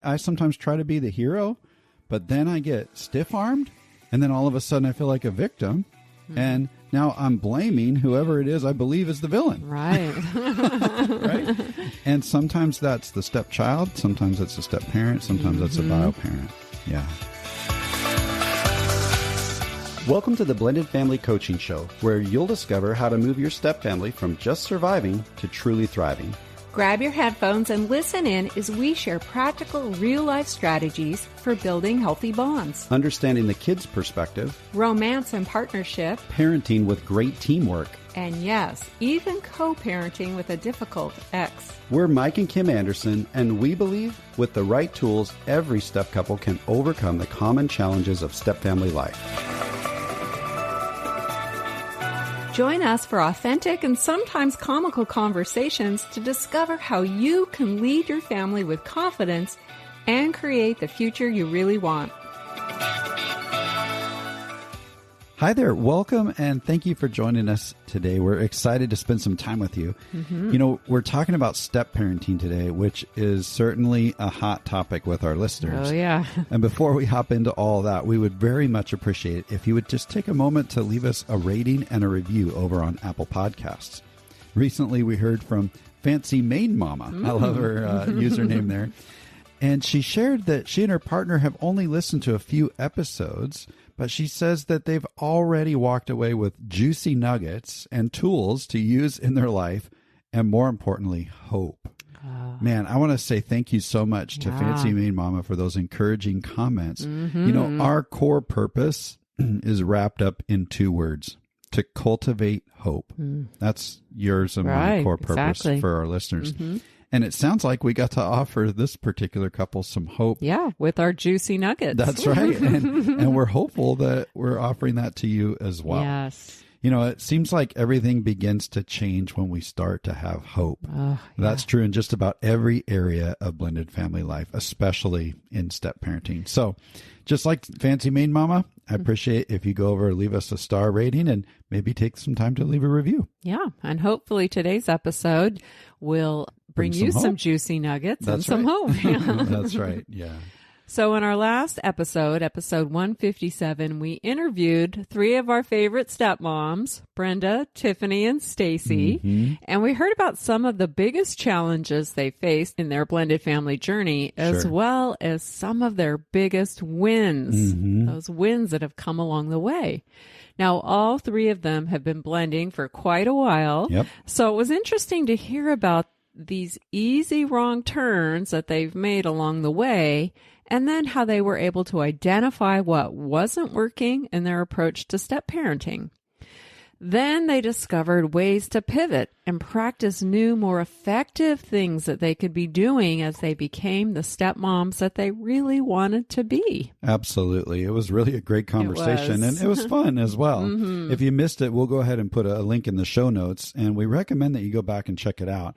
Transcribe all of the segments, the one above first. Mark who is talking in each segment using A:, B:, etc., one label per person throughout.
A: I sometimes try to be the hero, but then I get stiff-armed, and then all of a sudden I feel like a victim, and now I'm blaming whoever it is I believe is the villain.
B: Right.
A: Right? And sometimes that's the stepchild, sometimes it's a step-parent, sometimes that's a bio-parent. Yeah. Welcome to the Blended Family Coaching Show, where you'll discover how to move your step-family from just surviving to truly thriving.
B: Grab your headphones and listen in as we share practical, real-life strategies for building healthy bonds,
A: Understanding the kid's perspective,
B: romance and partnership,
A: parenting with great teamwork.
B: and yes, even co-parenting with a difficult ex.
A: We're Mike and Kim Anderson, and we believe with the right tools, every step couple can overcome the common challenges of step-family life.
B: Join us for authentic and sometimes comical conversations to discover how you can lead your family with confidence and create the future you really want.
A: Hi there. Welcome, and thank you for joining us today. We're excited to spend some time with you. You know, we're talking about step parenting today, which is certainly a hot topic with our listeners.
B: Oh, yeah.
A: And before we hop into all that, we would very much appreciate it if you would just take a moment to leave us a rating and a review over on Apple Podcasts. Recently, we heard from Fancy Main Mama. I love her username there. And she shared that she and her partner have only listened to a few episodes, but she says that they've already walked away with juicy nuggets and tools to use in their life, and more importantly, hope. Man, I want to say thank you so much to Fancy Main Mama for those encouraging comments. You know, our core purpose is wrapped up in two words: to cultivate hope. That's yours and my core purpose for our listeners. And it sounds like we got to offer this particular couple some hope.
B: Yeah, with our juicy nuggets.
A: That's right. And we're hopeful that we're offering that to you as well.
B: Yes.
A: You know, it seems like everything begins to change when we start to have hope. That's true in just about every area of blended family life, especially in step parenting. So just like Fancy Main Mama, I appreciate if you go over and leave us a star rating and maybe take some time to leave a review.
B: Yeah. And hopefully today's episode will bring you some juicy nuggets and some hope.
A: That's right. Yeah.
B: So in our last episode, episode 157, we interviewed three of our favorite stepmoms, Brenda, Tiffany, and Stacy. And we heard about some of the biggest challenges they faced in their blended family journey, as well as some of their biggest wins, those wins that have come along the way. Now, all three of them have been blending for quite a while. So it was interesting to hear about these easy wrong turns that they've made along the way, and then how they were able to identify what wasn't working in their approach to step parenting. Then they discovered ways to pivot and practice new, more effective things that they could be doing as they became the stepmoms that they really wanted to be.
A: Absolutely. It was really a great conversation, and it was fun as well. If you missed it, we'll go ahead and put a link in the show notes, and we recommend that you go back and check it out.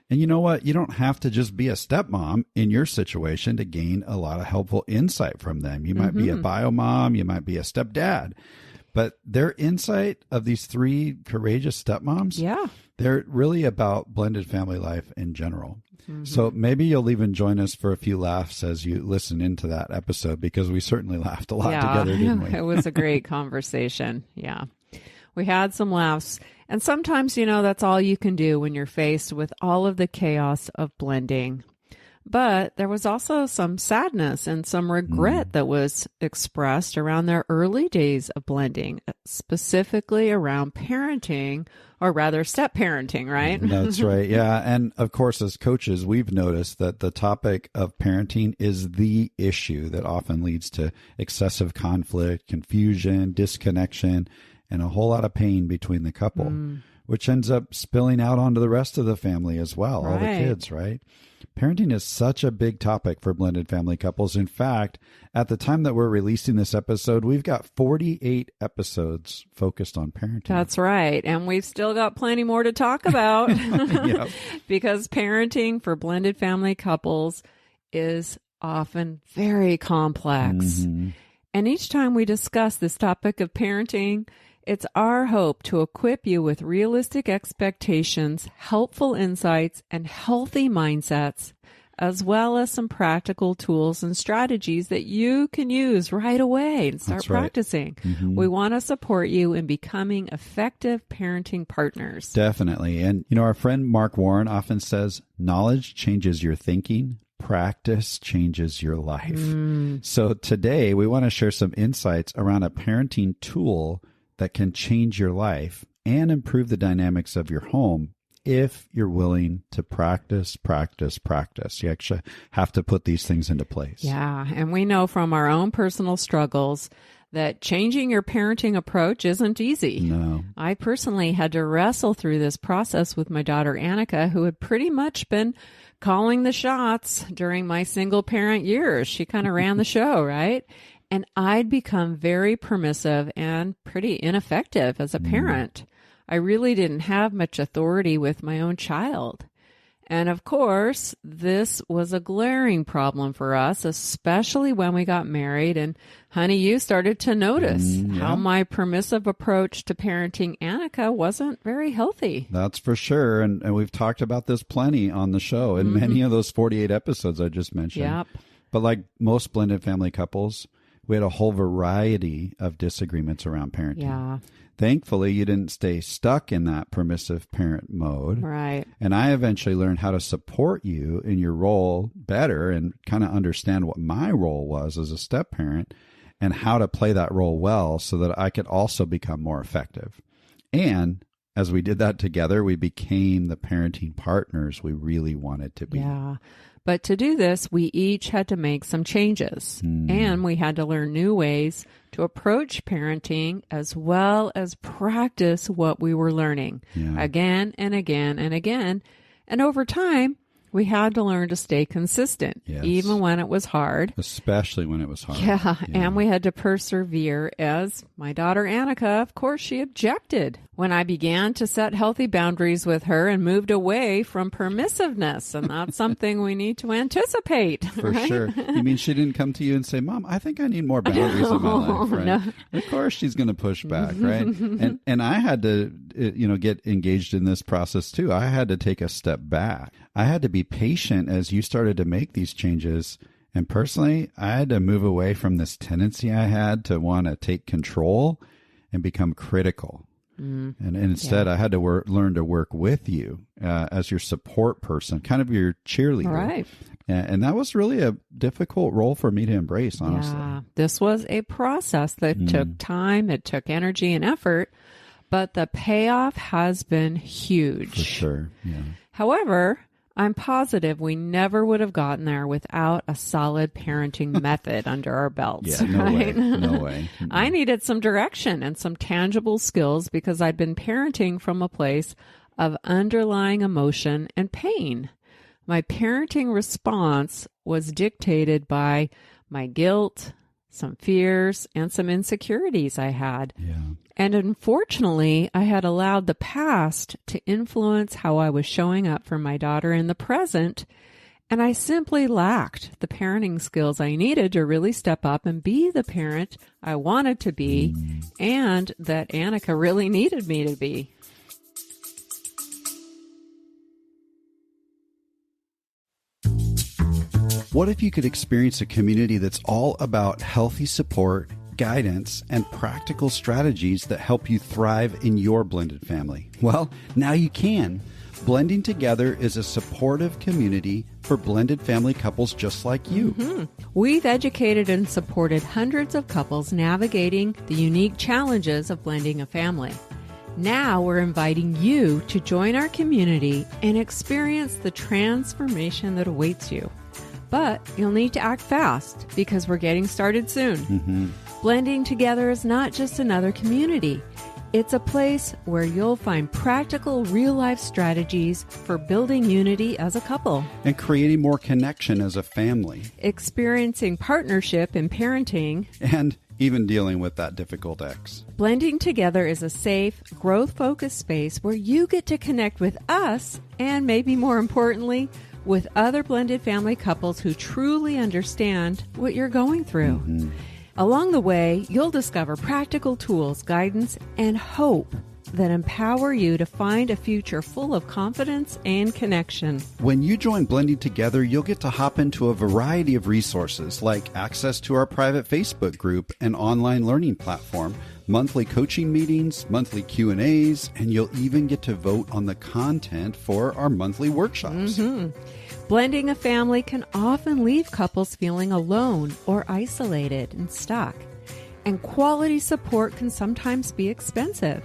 A: And you know what? You don't have to just be a stepmom in your situation to gain a lot of helpful insight from them. You might be a bio mom, you might be a stepdad, but their insight of these three courageous stepmoms, they're really about blended family life in general. So maybe you'll even join us for a few laughs as you listen into that episode, because we certainly laughed a lot together, didn't we?
B: It was a great conversation. Yeah. We had some laughs. And sometimes, you know, that's all you can do when you're faced with all of the chaos of blending. But there was also some sadness and some regret that was expressed around their early days of blending, specifically around parenting, or rather step parenting, right?
A: That's right. Yeah. And of course, as coaches, we've noticed that the topic of parenting is the issue that often leads to excessive conflict, confusion, disconnection, and a whole lot of pain between the couple, which ends up spilling out onto the rest of the family as well, all the kids, right? Parenting is such a big topic for blended family couples. In fact, at the time that we're releasing this episode, we've got 48 episodes focused on parenting.
B: That's right. And we've still got plenty more to talk about because parenting for blended family couples is often very complex. And each time we discuss this topic of parenting, it's our hope to equip you with realistic expectations, helpful insights, and healthy mindsets as well as some practical tools and strategies that you can use right away and start practicing. We want to support you in becoming effective parenting partners.
A: Definitely. And, our friend Mark Warren often says, knowledge changes your thinking. Practice changes your life. So today we want to share some insights around a parenting tool that can change your life and improve the dynamics of your home if you're willing to practice. You actually have to put these things into place.
B: Yeah, and we know from our own personal struggles that changing your parenting approach isn't easy.
A: No.
B: I personally had to wrestle through this process with my daughter Annika, who had pretty much been calling the shots during my single parent years. She kind of ran the show, right? And I'd become very permissive and pretty ineffective as a parent. I really didn't have much authority with my own child. And of course, this was a glaring problem for us, especially when we got married. And honey, you started to notice how my permissive approach to parenting Annika wasn't very healthy.
A: That's for sure. And we've talked about this plenty on the show in many of those 48 episodes I just mentioned.
B: Yep.
A: But like most blended family couples, we had a whole variety of disagreements around parenting.
B: Yeah.
A: Thankfully, you didn't stay stuck in that permissive parent mode.
B: Right.
A: And I eventually learned how to support you in your role better and kind of understand what my role was as a step parent and how to play that role well so that I could also become more effective. And as we did that together, we became the parenting partners we really wanted to be.
B: Yeah. But to do this, we each had to make some changes, and we had to learn new ways to approach parenting as well as practice what we were learning again and again and again. And over time, we had to learn to stay consistent, even when it was hard.
A: Especially when it was hard.
B: Yeah, and we had to persevere as my daughter Annika, of course, she objected when I began to set healthy boundaries with her and moved away from permissiveness. And that's something we need to anticipate.
A: For sure. You mean she didn't come to you and say, Mom, I think I need more boundaries in my life, right?
B: No.
A: Of course she's going to push back, right? And I had to, get engaged in this process too. I had to take a step back. I had to be patient as you started to make these changes. And personally, I had to move away from this tendency I had to want to take control and become critical. And instead, I had to learn to work with you as your support person, kind of your cheerleader.
B: Right.
A: And that was really a difficult role for me to embrace, honestly.
B: Yeah, this was a process that took time, it took energy and effort, but the payoff has been huge.
A: For sure, yeah.
B: However, I'm positive we never would have gotten there without a solid parenting method under our belts.
A: Yeah, no
B: right?
A: way. No way.
B: I needed some direction and some tangible skills because I'd been parenting from a place of underlying emotion and pain. My parenting response was dictated by my guilt, some fears, and some insecurities I had.
A: Yeah.
B: And unfortunately, I had allowed the past to influence how I was showing up for my daughter in the present, and I simply lacked the parenting skills I needed to really step up and be the parent I wanted to be and that Annika really needed me to be.
A: What if you could experience a community that's all about healthy support, guidance, and practical strategies that help you thrive in your blended family? Well, now you can. Blending Together is a supportive community for blended family couples just like you.
B: We've educated and supported hundreds of couples navigating the unique challenges of blending a family. Now we're inviting you to join our community and experience the transformation that awaits you. But you'll need to act fast because we're getting started soon. Blending Together is not just another community. It's a place where you'll find practical, real-life strategies for building unity as a couple.
A: And creating more connection as a family.
B: Experiencing partnership in parenting.
A: And even dealing with that difficult ex.
B: Blending Together is a safe, growth-focused space where you get to connect with us and, maybe more importantly, with other blended family couples who truly understand what you're going through. Along the way, you'll discover practical tools, guidance, and hope that empower you to find a future full of confidence and connection.
A: When you join Blending Together, you'll get to hop into a variety of resources like access to our private Facebook group and online learning platform, monthly coaching meetings, monthly Q&As, and you'll even get to vote on the content for our monthly workshops.
B: Blending a family can often leave couples feeling alone or isolated and stuck. And quality support can sometimes be expensive.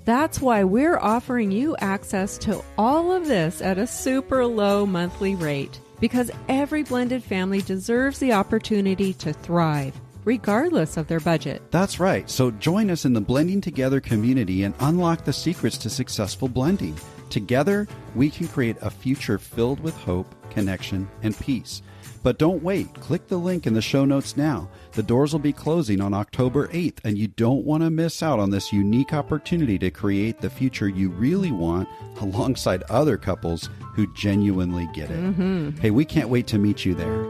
B: That's why we're offering you access to all of this at a super low monthly rate, because every blended family deserves the opportunity to thrive, regardless of their budget.
A: That's right. So join us in the Blending Together community and unlock the secrets to successful blending. Together, we can create a future filled with hope, connection, and peace. But don't wait. Click the link in the show notes now. The doors will be closing on October 8th, and you don't want to miss out on this unique opportunity to create the future you really want alongside other couples who genuinely get it. Hey, we can't wait to meet you there.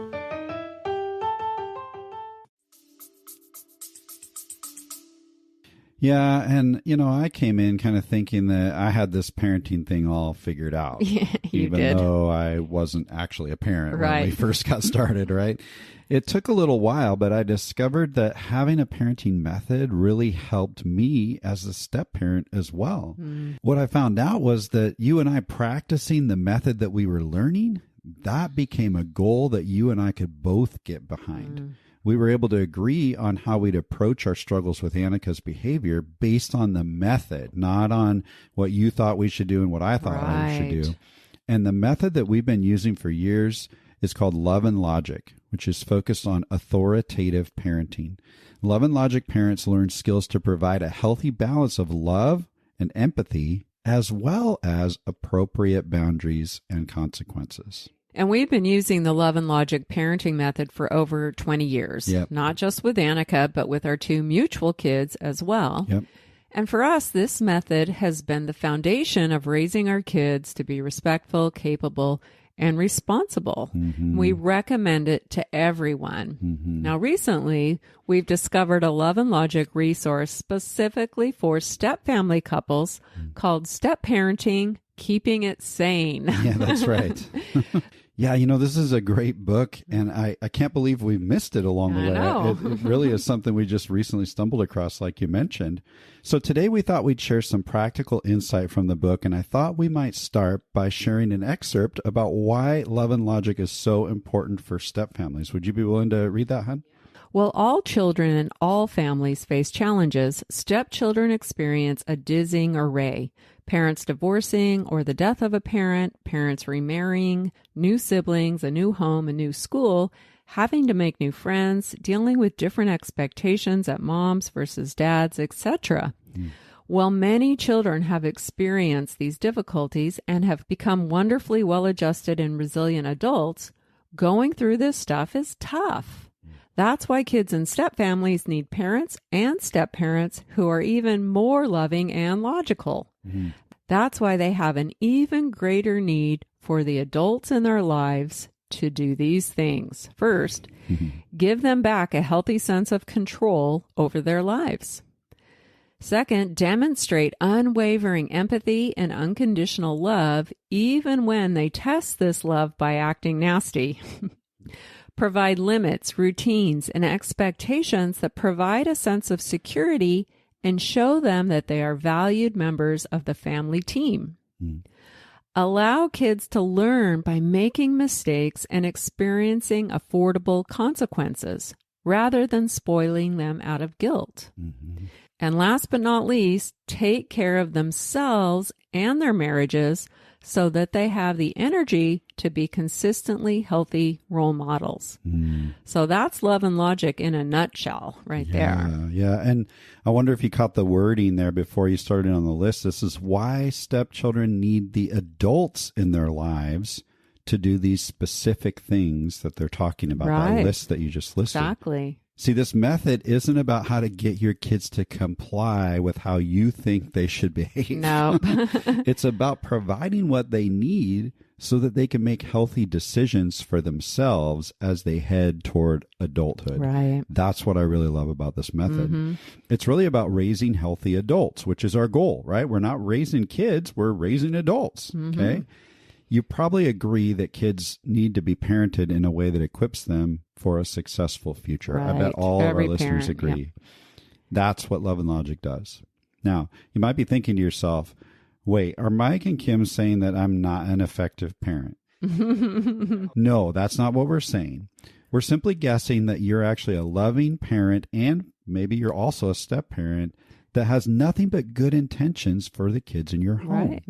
A: Yeah, and, I came in kind of thinking that I had this parenting thing all figured out.
B: Yeah, you
A: even
B: did.
A: though I wasn't actually a parent
B: Right.
A: when we first got started, right? It took a little while, but I discovered that having a parenting method really helped me as a step parent as well. What I found out was that you and I practicing the method that we were learning, that became a goal that you and I could both get behind. We were able to agree on how we'd approach our struggles with Annika's behavior based on the method, not on what you thought we should do and what I thought I should do. And the method that we've been using for years is called Love and Logic, which is focused on authoritative parenting. Love and Logic parents learn skills to provide a healthy balance of love and empathy, as well as appropriate boundaries and consequences.
B: And we've been using the Love and Logic parenting method for over 20 years, not just with Annika, but with our two mutual kids as well. And for us, this method has been the foundation of raising our kids to be respectful, capable, and responsible. We recommend it to everyone. Now, recently, we've discovered a Love and Logic resource specifically for step family couples called Stepparenting, Keeping It Sane.
A: Yeah, that's right. Yeah, this is a great book, and I can't believe we missed it along the way. It really is something we just recently stumbled across, like you mentioned. So today we thought we'd share some practical insight from the book, and I thought we might start by sharing an excerpt about why Love and Logic is so important for step families. Would you be willing to read that, hon?
B: While all children and all families face challenges, stepchildren experience a dizzying array. Parents divorcing or the death of a parent, parents remarrying, new siblings, a new home, a new school, having to make new friends, dealing with different expectations at moms versus dads, etc. While many children have experienced these difficulties and have become wonderfully well-adjusted and resilient adults, going through this stuff is tough. That's why kids in step families need parents and step parents who are even more loving and logical. That's why they have an even greater need for the adults in their lives to do these things. First, give them back a healthy sense of control over their lives. Second, demonstrate unwavering empathy and unconditional love even when they test this love by acting nasty. Provide limits, routines, and expectations that provide a sense of security and show them that they are valued members of the family team. Allow kids to learn by making mistakes and experiencing affordable consequences rather than spoiling them out of guilt. And last but not least, take care of themselves and their marriages so that they have the energy to be consistently healthy role models. So that's Love and Logic in a nutshell right there.
A: Yeah. And I wonder if you caught the wording there before you started on the list. This is why stepchildren need the adults in their lives to do these specific things that they're talking about, that list that you just listed.
B: Exactly.
A: See, this method isn't about how to get your kids to comply with how you think they should behave.
B: No.
A: It's about providing what they need so that they can make healthy decisions for themselves as they head toward adulthood.
B: Right.
A: That's what I really love about this method.
B: Mm-hmm.
A: It's really about raising healthy adults, which is our goal, right? We're not raising kids, we're raising adults, okay? You probably agree that kids need to be parented in a way that equips them for a successful future.
B: Right.
A: I bet all
B: Every
A: of our listeners
B: parent,
A: agree. That's what Love and Logic does. Now, you might be thinking to yourself, wait, are Mike and Kim saying that I'm not an effective parent? No, that's not what we're saying. We're simply guessing that you're actually a loving parent, and maybe you're also a step parent that has nothing but good intentions for the kids in your home.
B: Right.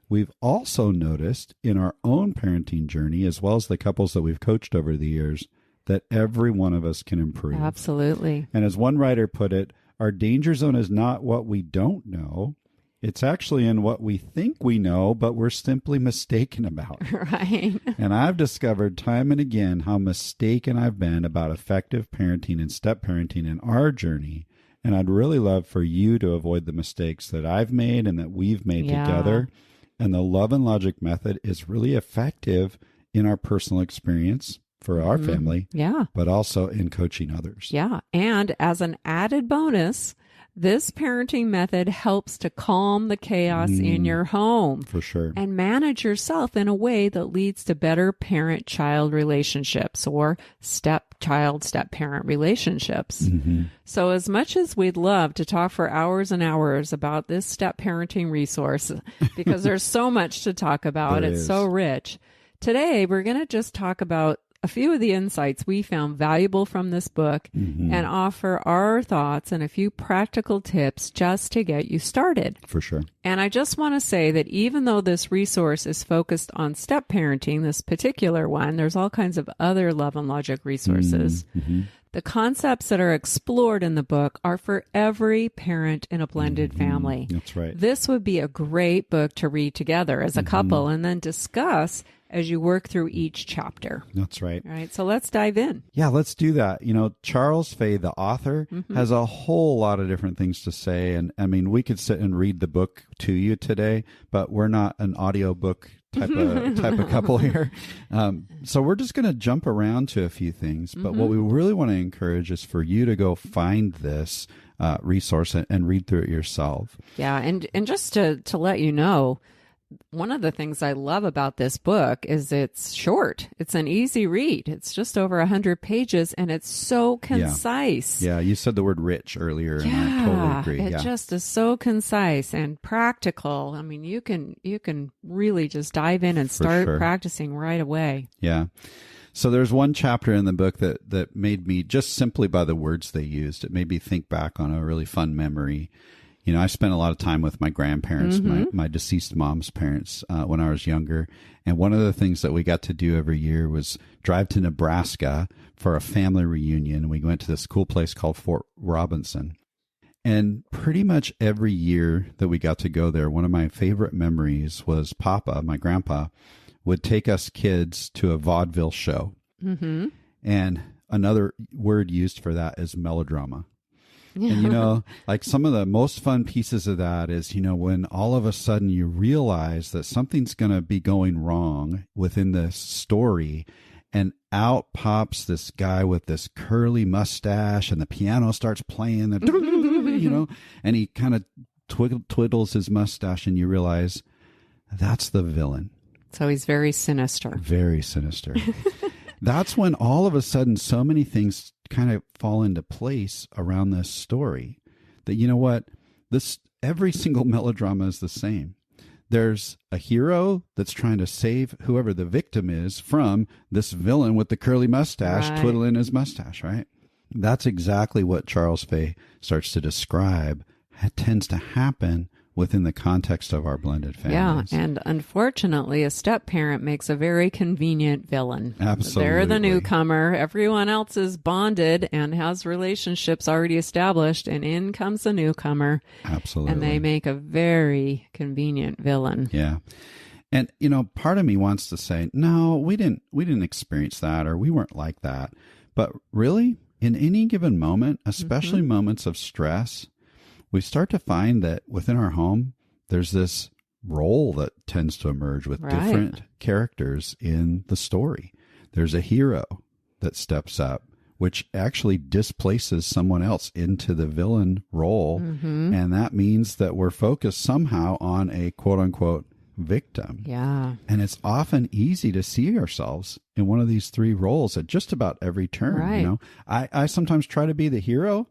A: We've also noticed in our own parenting journey, as well as the couples that we've coached over the years, that every one of us can improve.
B: Absolutely.
A: And as one writer put it, our danger zone is not what we don't know. It's actually in what we think we know, but we're simply mistaken about.
B: Right.
A: And I've discovered time and again how mistaken I've been about effective parenting and step parenting in our journey. And I'd really love for you to avoid the mistakes that I've made and that we've made together. And the Love and Logic method is really effective in our personal experience for our family, but also in coaching others.
B: Yeah. And as an added bonus, this parenting method helps to calm the chaos in your home.
A: For sure.
B: And manage yourself in a way that leads to better parent-child relationships or step-child, step-parent relationships. So as much as we'd love to talk for hours and hours about this step parenting resource, because there's so much to talk about, it's so rich. Today, we're going to just talk about a few of the insights we found valuable from this book and offer our thoughts and a few practical tips just to get you started.
A: For sure.
B: And I just want to say that even though this resource is focused on step parenting, this particular one, there's all kinds of other Love and Logic resources. The concepts that are explored in the book are for every parent in a blended family.
A: That's right.
B: This would be a great book to read together as a couple and then discuss as you work through each chapter.
A: That's right.
B: All right, so let's dive in.
A: Yeah, let's do that. You know, Charles Fay, the author, has a whole lot of different things to say. And I mean, we could sit and read the book to you today, but we're not an audiobook type of couple here. So we're just going to jump around to a few things. But what we really want to encourage is for you to go find this resource and read through it yourself.
B: Yeah, and just to let you know, one of the things I love about this book is it's short. It's an easy read. It's just over 100 pages, and it's so concise.
A: Yeah, you said the word rich earlier, and I totally agree.
B: It just is so concise and practical. I mean, you can really just dive in and start practicing right away.
A: Yeah. So there's one chapter in the book that made me, just simply by the words they used, it made me think back on a really fun memory. You know, I spent a lot of time with my grandparents, my deceased mom's parents, when I was younger. And one of the things that we got to do every year was drive to Nebraska for a family reunion. We went to this cool place called Fort Robinson. And pretty much every year that we got to go there, one of my favorite memories was Papa, my grandpa, would take us kids to a vaudeville show. And another word used for that is melodrama. And, you know, like some of the most fun pieces of that is, you know, when all of a sudden you realize that something's going to be going wrong within this story, and out pops this guy with this curly mustache, and the piano starts playing, you know, and he kind of twiddles his mustache, and you realize that's the villain.
B: So he's very sinister.
A: Very sinister. That's when all of a sudden so many things kind of fall into place around this story that, you know what, every single melodrama is the same. There's a hero that's trying to save whoever the victim is from this villain with the curly mustache, twiddling his mustache, right? That's exactly what Charles Fay starts to describe. It tends to happen within the context of our blended families.
B: Yeah, and unfortunately, a step-parent makes a very convenient villain.
A: Absolutely.
B: They're the newcomer. Everyone else is bonded and has relationships already established, and in comes the newcomer.
A: Absolutely.
B: And they make a very convenient villain.
A: Yeah. And, you know, part of me wants to say, no, we didn't experience that, or we weren't like that. But really, in any given moment, especially moments of stress, we start to find that within our home, there's this role that tends to emerge with different characters in the story. There's a hero that steps up, which actually displaces someone else into the villain role. And that means that we're focused somehow on a quote unquote victim.
B: Yeah.
A: And it's often easy to see ourselves in one of these three roles at just about every turn.
B: Right.
A: You know, I sometimes try to be the hero,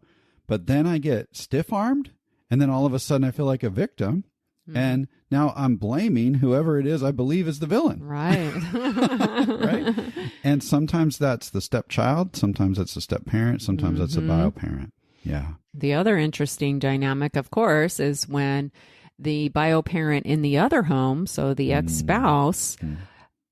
A: but then I get stiff-armed, and then all of a sudden I feel like a victim. And now I'm blaming whoever it is I believe is the villain.
B: Right.
A: Right. And sometimes that's the stepchild. Sometimes it's a step-parent. Sometimes that's a bio-parent. Yeah.
B: The other interesting dynamic, of course, is when the bio-parent in the other home, so the ex-spouse,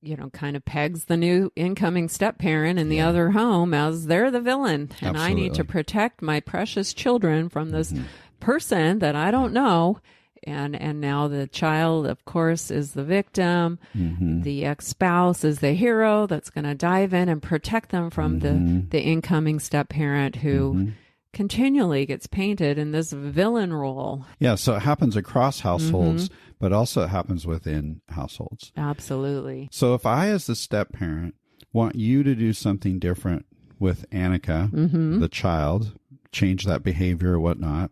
B: you know, kind of pegs the new incoming step-parent in the other home as they're the villain. And I need to protect my precious children from this person that I don't know. And now the child, of course, is the victim. The ex-spouse is the hero that's going to dive in and protect them from the incoming step-parent who continually gets painted in this villain role.
A: Yeah, so it happens across households, but also it happens within households.
B: Absolutely.
A: So if I, as the step-parent, want you to do something different with Annika, the child, change that behavior or whatnot,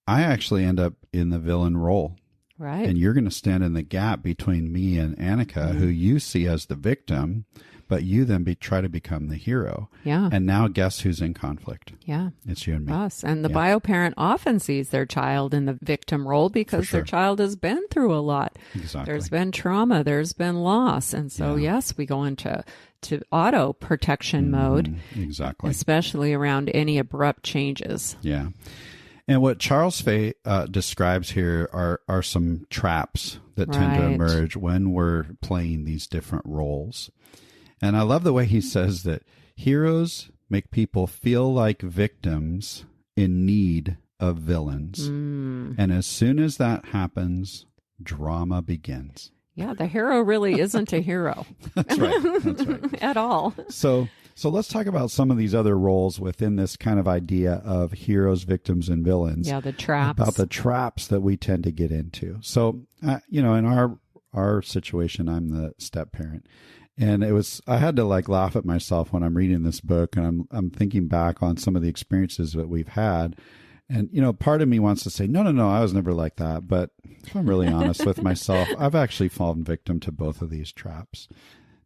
A: I actually end up in the villain role.
B: Right.
A: And you're going to stand in the gap between me and Annika, who you see as the victim, but you then try to become the hero.
B: Yeah.
A: And now guess who's in conflict?
B: Yeah.
A: It's you and me.
B: Us. And the bio-parent often sees their child in the victim role because their child has been through a lot.
A: Exactly.
B: There's been trauma. There's been loss. And so, yes, we go into auto protection mode.
A: Exactly.
B: Especially around any abrupt changes.
A: Yeah. And what Charles Fay describes here are some traps that tend to emerge when we're playing these different roles. And I love the way he says that heroes make people feel like victims in need of villains. And as soon as that happens, drama begins.
B: Yeah, the hero really isn't a hero.
A: That's right. That's right.
B: At all.
A: So let's talk about some of these other roles within this kind of idea of heroes, victims, and villains.
B: Yeah, the traps.
A: About the traps that we tend to get into. So, you know, in our situation, I'm the step parent. And I had to like laugh at myself when I'm reading this book and I'm thinking back on some of the experiences that we've had. And, you know, part of me wants to say, no, I was never like that. But if I'm really honest with myself, I've actually fallen victim to both of these traps.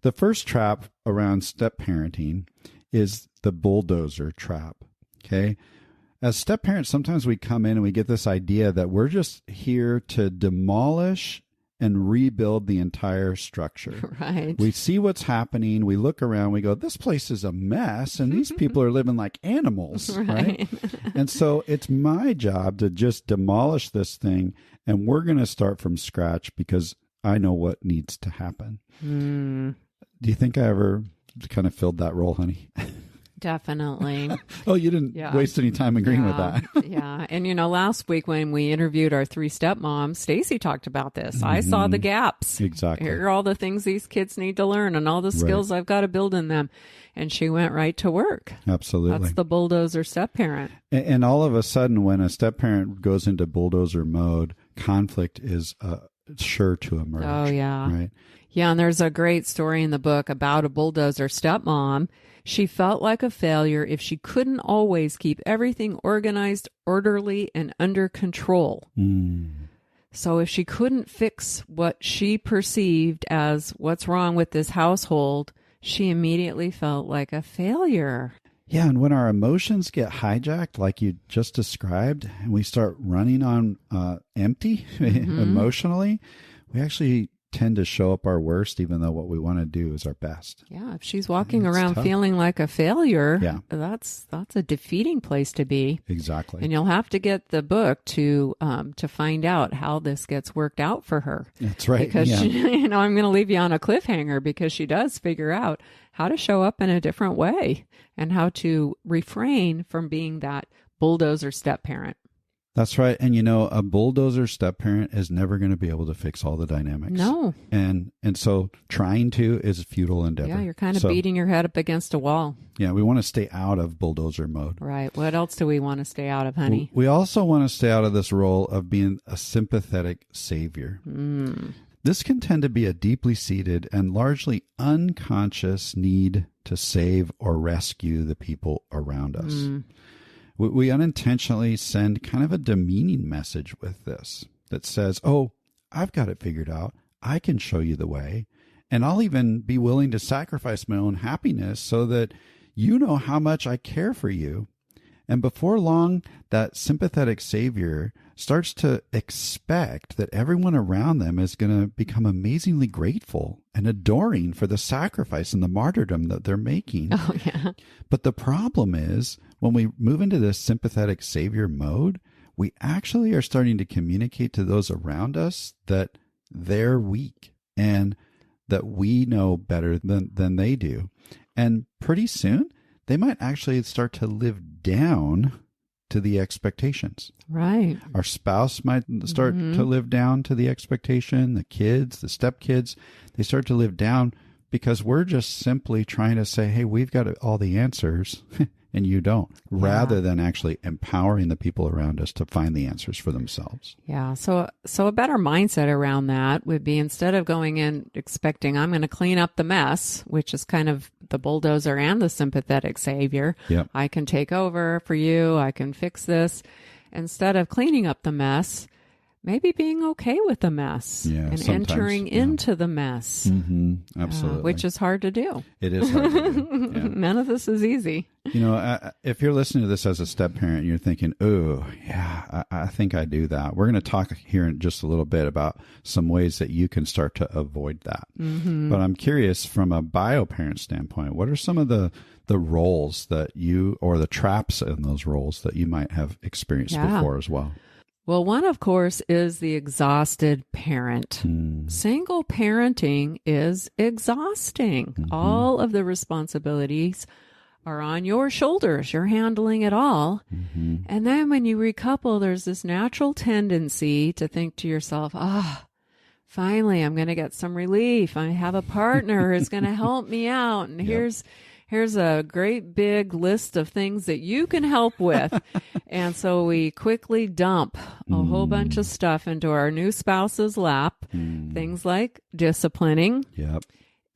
A: The first trap around step parenting is the bulldozer trap. Okay. As step parents, sometimes we come in and we get this idea that we're just here to demolish and rebuild the entire structure.
B: Right.
A: We see what's happening. We look around. We go, this place is a mess. And these people are living like animals. Right. And so it's my job to just demolish this thing. And we're going to start from scratch because I know what needs to happen. Do you think I ever kind of filled that role, honey?
B: Definitely.
A: Oh, you didn't waste any time agreeing with that.
B: Yeah. And, you know, last week when we interviewed our 3 stepmoms, Stacy talked about this. I saw the gaps.
A: Exactly.
B: Here are all the things these kids need to learn and all the skills I've got to build in them. And she went right to work.
A: Absolutely.
B: That's the bulldozer step parent.
A: And all of a sudden, when a step parent goes into bulldozer mode, conflict is sure to emerge.
B: Oh, yeah.
A: Right.
B: Yeah, and there's a great story in the book about a bulldozer stepmom. She felt like a failure if she couldn't always keep everything organized, orderly, and under control. So if she couldn't fix what she perceived as what's wrong with this household, she immediately felt like a failure.
A: Yeah, and when our emotions get hijacked, like you just described, and we start running on empty emotionally, we actually tend to show up our worst, even though what we want to do is our best.
B: Yeah, if she's walking around feeling like a failure, that's a defeating place to be.
A: Exactly.
B: And you'll have to get the book to find out how this gets worked out for her.
A: That's right.
B: Because she, you know, I'm going to leave you on a cliffhanger because she does figure out how to show up in a different way and how to refrain from being that bulldozer step parent.
A: That's right. And a bulldozer step parent is never going to be able to fix all the dynamics.
B: No.
A: And so trying to is a futile endeavor.
B: Yeah, you're kind of beating your head up against a wall.
A: Yeah, we want to stay out of bulldozer mode.
B: Right. What else do we want to stay out of, honey?
A: We also want to stay out of this role of being a sympathetic savior. This can tend to be a deeply seated and largely unconscious need to save or rescue the people around us. We unintentionally send kind of a demeaning message with this that says, oh, I've got it figured out. I can show you the way. And I'll even be willing to sacrifice my own happiness so that you know how much I care for you. And before long, that sympathetic savior starts to expect that everyone around them is going to become amazingly grateful and adoring for the sacrifice and the martyrdom that they're making.
B: Oh, yeah.
A: But the problem is, when we move into this sympathetic savior mode, we actually are starting to communicate to those around us that they're weak and that we know better than they do. And pretty soon, they might actually start to live down to the expectations.
B: Right.
A: Our spouse might start to live down to the expectation. The kids, the stepkids, they start to live down because we're just simply trying to say, hey, we've got all the answers and you don't, rather than actually empowering the people around us to find the answers for themselves.
B: Yeah. So a better mindset around that would be, instead of going in expecting I'm going to clean up the mess, which is kind of the bulldozer and the sympathetic savior.
A: Yep.
B: I can take over for you. I can fix this. Instead of cleaning up the mess, maybe being okay with the mess and entering into the mess.
A: Absolutely.
B: Which is hard to do.
A: It is hard to do. Yeah.
B: None of this is easy.
A: If you're listening to this as a step parent, you're thinking, oh, yeah, I think I do that. We're going to talk here in just a little bit about some ways that you can start to avoid that. But I'm curious, from a bio-parent standpoint, what are some of the roles that you, or the traps in those roles that you might have experienced before as well?
B: Well, one, of course, is the exhausted parent. Single parenting is exhausting. All of the responsibilities are on your shoulders. You're handling it all. And then when you recouple, there's this natural tendency to think to yourself, finally, I'm going to get some relief. I have a partner who's going to help me out. And here's a great big list of things that you can help with. And so we quickly dump a whole bunch of stuff into our new spouse's lap, things like disciplining.
A: Yep.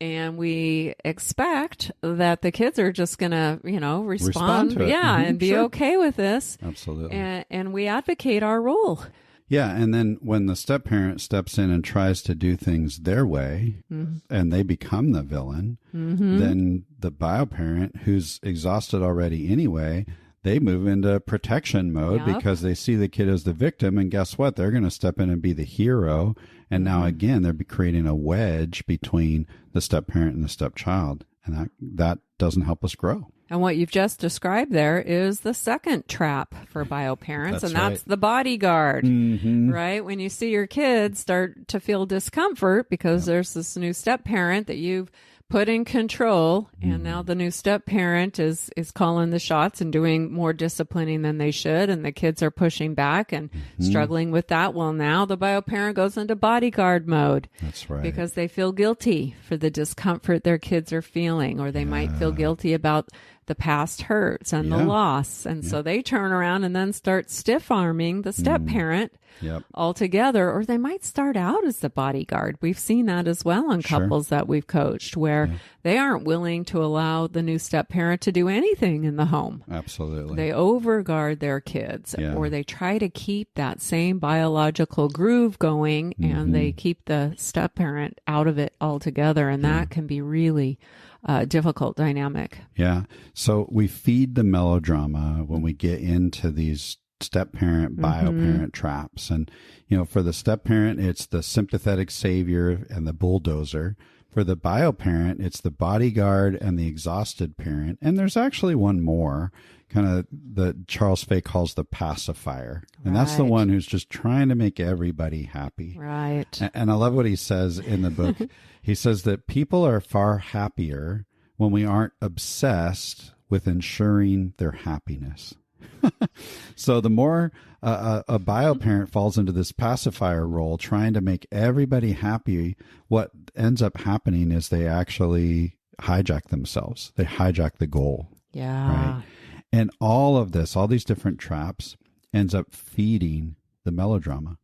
B: And we expect that the kids are just going to, respond
A: to it.
B: and be okay with this.
A: Absolutely.
B: And we advocate our role.
A: Yeah, and then when the step parent steps in and tries to do things their way, and they become the villain, then the bio parent, who's exhausted already anyway, they move into protection mode because they see the kid as the victim, and guess what? They're going to step in and be the hero. And now again, they're creating a wedge between the step parent and the stepchild, and that doesn't help us grow.
B: And what you've just described there is the second trap for bio parents, that's
A: right.
B: the bodyguard, right? When you see your kids start to feel discomfort because there's this new step parent that you've put in control, and now the new step parent is calling the shots and doing more disciplining than they should, and the kids are pushing back and struggling with that. Well, now the bio parent goes into bodyguard mode.
A: That's right.
B: Because they feel guilty for the discomfort their kids are feeling, or they might feel guilty about the past hurts and the loss. And so they turn around and then start stiff-arming the step-parent altogether, or they might start out as the bodyguard. We've seen that as well in couples that we've coached, where they aren't willing to allow the new step-parent to do anything in the home.
A: Absolutely.
B: They overguard their kids, or they try to keep that same biological groove going, and they keep the step-parent out of it altogether, and that can be really difficult dynamic.
A: Yeah. So we feed the melodrama when we get into these step parent, bio parent traps. And, for the step parent, it's the sympathetic savior and the bulldozer. For the bio parent, it's the bodyguard and the exhausted parent. And there's actually one more, kind of that Charles Fay calls the pacifier. And that's the one who's just trying to make everybody happy.
B: Right.
A: And I love what he says in the book. He says that people are far happier when we aren't obsessed with ensuring their happiness. So the more a bio parent falls into this pacifier role, trying to make everybody happy, what ends up happening is they actually hijack themselves. They hijack the goal.
B: Yeah.
A: Right. And all of this, all these different traps ends up feeding the melodrama.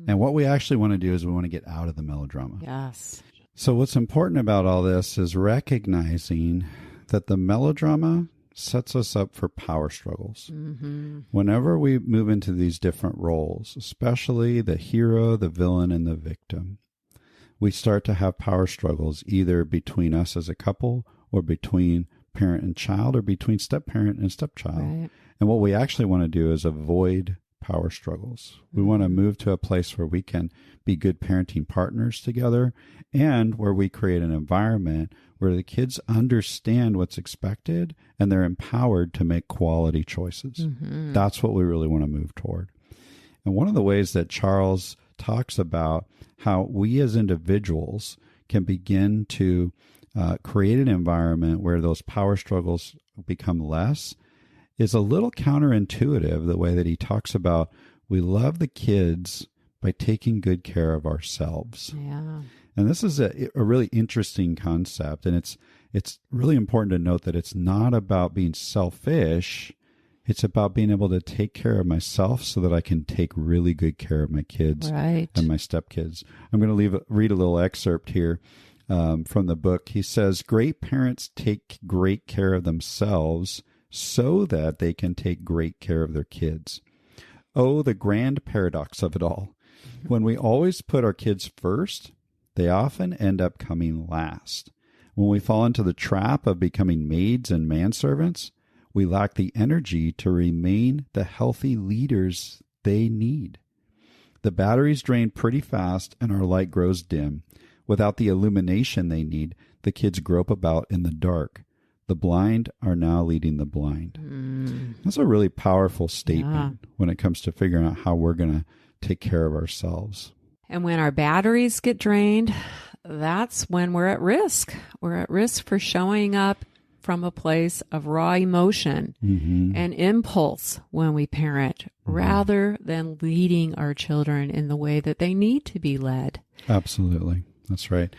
A: And what we actually want to do is we want to get out of the melodrama.
B: Yes.
A: So what's important about all this is recognizing that the melodrama sets us up for power struggles.
B: Mm-hmm.
A: Whenever we move into these different roles, especially the hero, the villain, and the victim, we start to have power struggles either between us as a couple or between parent and child or between step-parent and stepchild.
B: Right.
A: And what we actually want to do is avoid power struggles. We want to move to a place where we can be good parenting partners together and where we create an environment where the kids understand what's expected and they're empowered to make quality choices.
B: Mm-hmm.
A: That's what we really want to move toward. And one of the ways that Charles talks about how we as individuals can begin to create an environment where those power struggles become less is a little counterintuitive, the way that he talks about we love the kids by taking good care of ourselves.
B: Yeah.
A: And this is a really interesting concept. And it's really important to note that it's not about being selfish. It's about being able to take care of myself so that I can take really good care of my kids
B: Right.
A: and my stepkids. I'm going to read a little excerpt here from the book. He says, great parents take great care of themselves so that they can take great care of their kids. Oh, the grand paradox of it all. When we always put our kids first, they often end up coming last. When we fall into the trap of becoming maids and manservants, we lack the energy to remain the healthy leaders they need. The batteries drain pretty fast and our light grows dim. Without the illumination they need, the kids grope about in the dark. The blind are now leading the blind. That's a really powerful statement when it comes to figuring out how we're going to take care of ourselves.
B: And when our batteries get drained, that's when we're at risk. We're at risk for showing up from a place of raw emotion and impulse when we parent, rather than leading our children in the way that they need to be led.
A: Absolutely. That's right.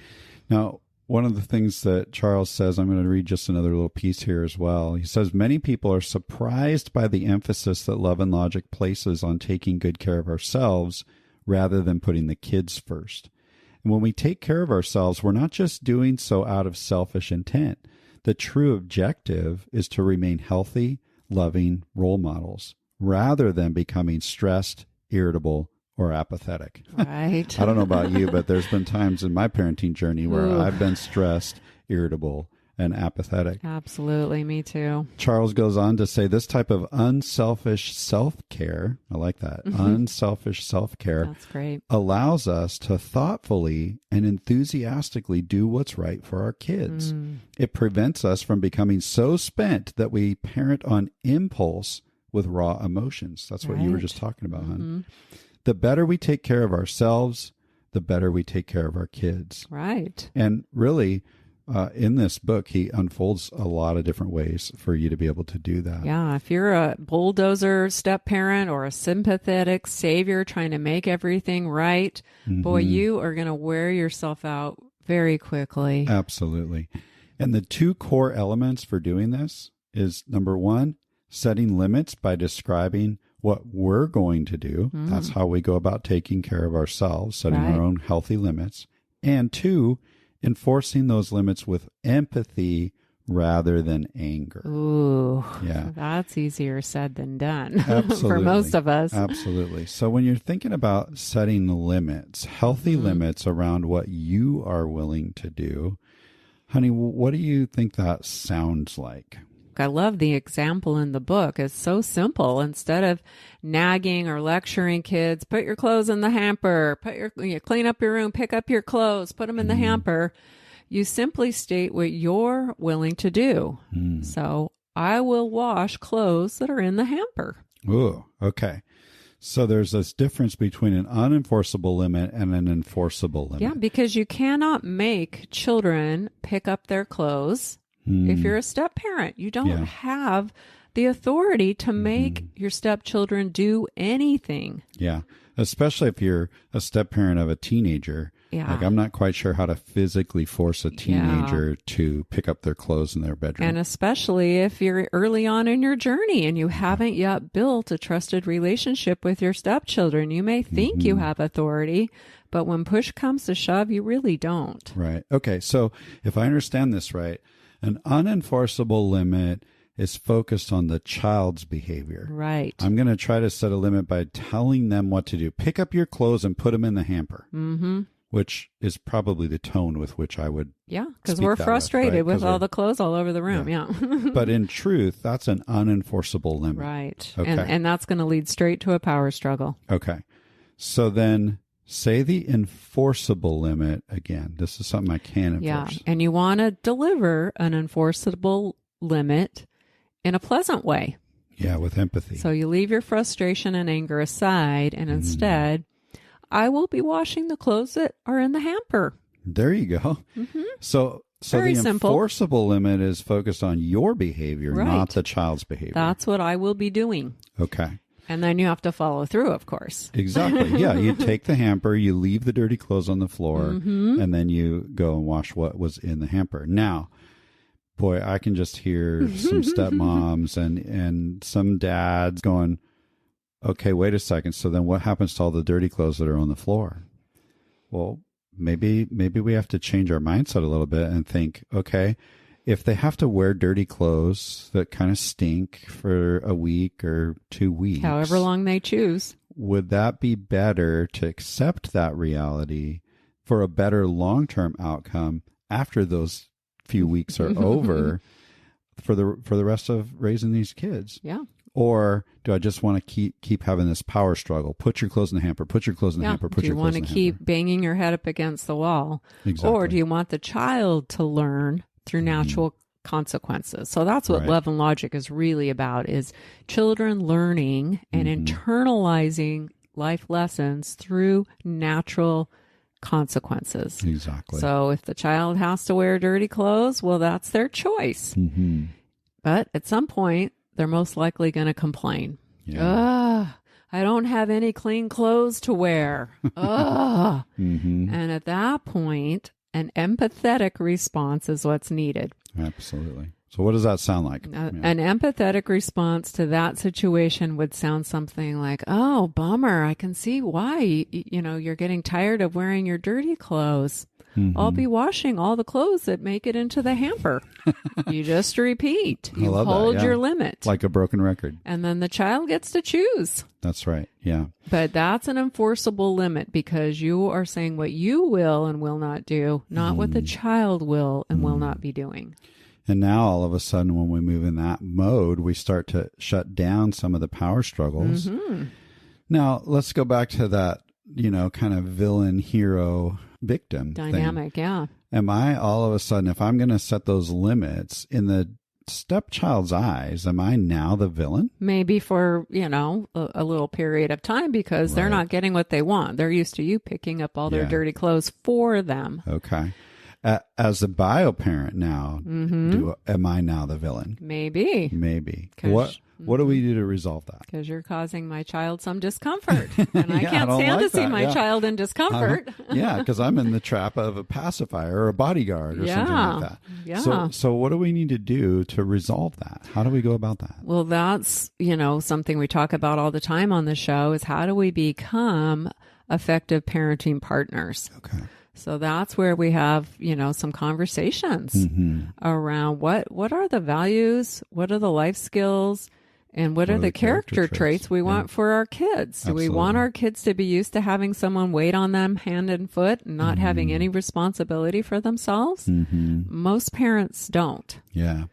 A: Now, one of the things that Charles says, I'm going to read just another little piece here as well. He says, many people are surprised by the emphasis that Love and Logic places on taking good care of ourselves rather than putting the kids first. And when we take care of ourselves, we're not just doing so out of selfish intent. The true objective is to remain healthy, loving role models rather than becoming stressed, irritable, or apathetic.
B: Right.
A: I don't know about you, but there's been times in my parenting journey where I've been stressed, irritable, and apathetic.
B: Absolutely. Me too.
A: Charles goes on to say this type of unselfish self-care, I like that, unselfish self-care,
B: That's great.
A: allows us to thoughtfully and enthusiastically do what's right for our kids. It prevents us from becoming so spent that we parent on impulse with raw emotions. That's what you were just talking about, hon. The better we take care of ourselves, the better we take care of our kids.
B: Right.
A: And really, in this book, he unfolds a lot of different ways for you to be able to do that.
B: Yeah. If you're a bulldozer step parent or a sympathetic savior trying to make everything right, boy, you are going to wear yourself out very quickly.
A: Absolutely. And the two core elements for doing this is, number one, setting limits by describing what we're going to do. That's how we go about taking care of ourselves, setting our own healthy limits. And two, enforcing those limits with empathy rather than anger.
B: Ooh,
A: Yeah.
B: that's easier said than done
A: Absolutely.
B: for most of us.
A: Absolutely. So when you're thinking about setting limits, healthy limits around what you are willing to do, honey, what do you think that sounds like?
B: I love the example in the book. It's so simple. Instead of nagging or lecturing kids, put your clothes in the hamper, clean up your room, pick up your clothes, put them in the hamper. You simply state what you're willing to do. So I will wash clothes that are in the hamper.
A: Ooh, okay. So there's this difference between an unenforceable limit and an enforceable limit.
B: Yeah, because you cannot make children pick up their clothes If you're a step parent, you don't have the authority to make your stepchildren do anything.
A: Yeah. Especially if you're a step parent of a teenager.
B: Yeah.
A: Like, I'm not quite sure how to physically force a teenager to pick up their clothes in their bedroom.
B: And especially if you're early on in your journey and you haven't yet built a trusted relationship with your stepchildren. You may think you have authority, but when push comes to shove, you really don't.
A: Right. Okay. So if I understand this right, an unenforceable limit is focused on the child's behavior.
B: Right.
A: I'm going to try to set a limit by telling them what to do. Pick up your clothes and put them in the hamper. Mm-hmm. Which is probably the tone with which I would
B: because we're frustrated with all the clothes all over the room. Yeah.
A: But in truth, that's an unenforceable limit.
B: Right.
A: Okay.
B: And that's going to lead straight to a power struggle.
A: Okay. So then say the enforceable limit again. This is something I can enforce.
B: Yeah. And you want to deliver an enforceable limit in a pleasant way.
A: Yeah, with empathy.
B: So you leave your frustration and anger aside, and instead, I will be washing the clothes that are in the hamper.
A: There you go. Mm-hmm. So
B: Very
A: the
B: simple.
A: enforceable limit is focused on your behavior,
B: Right.
A: not the child's behavior.
B: That's what I will be doing.
A: Okay.
B: And then you have to follow through, of course.
A: Exactly. Yeah. You take the hamper, you leave the dirty clothes on the floor, and then you go and wash what was in the hamper. Now, boy, I can just hear some stepmoms and some dads going, okay, wait a second. So then what happens to all the dirty clothes that are on the floor? Well, maybe we have to change our mindset a little bit and think, okay, if they have to wear dirty clothes that kind of stink for a week or 2 weeks,
B: However long they choose.
A: would that be better to accept that reality for a better long-term outcome after those few weeks are over for the rest of raising these kids?
B: Yeah.
A: Or do I just want to keep having this power struggle? Put your clothes in the hamper. Put your clothes in the hamper. Put
B: do you
A: your clothes
B: want
A: in
B: to
A: the
B: keep
A: hamper.
B: banging your head up against the wall?
A: Exactly.
B: Or do you want the child to learn through natural consequences? So that's what
A: Right.
B: Love and Logic is really about, is children learning and internalizing life lessons through natural consequences.
A: Exactly.
B: So if the child has to wear dirty clothes, well, that's their choice.
A: Mm-hmm.
B: But at some point, they're most likely going to complain.
A: Yeah.
B: I don't have any clean clothes to wear.
A: Mm-hmm.
B: And at that point, an empathetic response is what's needed.
A: Absolutely. So what does that sound like?
B: An empathetic response to that situation would sound something like, oh, bummer. I can see why, you're getting tired of wearing your dirty clothes. I'll be washing all the clothes that make it into the hamper. You just repeat. You
A: love that,
B: hold
A: yeah.
B: your limit.
A: Like a broken record.
B: And then the child gets to choose.
A: That's right. Yeah.
B: But that's an enforceable limit because you are saying what you will and will not do, not what the child will and will not be doing.
A: And now all of a sudden, when we move in that mode, we start to shut down some of the power struggles. Now, let's go back to that, kind of villain, hero, victim
B: Dynamic,
A: thing.
B: yeah.
A: Am I all of a sudden, if I'm going to set those limits in the stepchild's eyes, am I now the villain?
B: Maybe for, a little period of time because they're not getting what they want. They're used to you picking up all their dirty clothes for them.
A: Okay. As a bio parent now, am I now the villain?
B: Maybe.
A: Maybe. What do we do to resolve that?
B: Because you're causing my child some discomfort. And I
A: Yeah,
B: can't
A: I don't
B: stand
A: like
B: to see
A: that,
B: my
A: yeah.
B: child in discomfort.
A: Yeah, because I'm in the trap of a pacifier or a bodyguard or something like that.
B: Yeah.
A: So what do we need to do to resolve that? How do we go about that?
B: Well, that's, something we talk about all the time on the show is how do we become effective parenting partners?
A: Okay.
B: So that's where we have, some conversations around what are the values, what are the life skills, and what are the character traits we want for our kids? Do we want our kids to be used to having someone wait on them hand and foot and not having any responsibility for themselves? Most parents don't.
A: Yeah.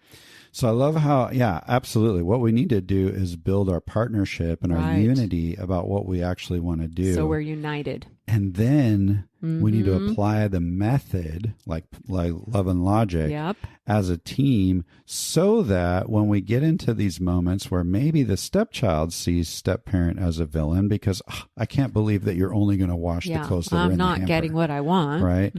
A: So I love how, absolutely. What we need to do is build our partnership and our unity about what we actually want to do.
B: So we're united.
A: And then we need to apply the method, like Love and Logic, as a team so that when we get into these moments where maybe the stepchild sees step-parent as a villain because I can't believe that you're only going to wash the clothes that are in
B: I'm
A: the
B: not
A: hamper.
B: getting what I want.
A: Right?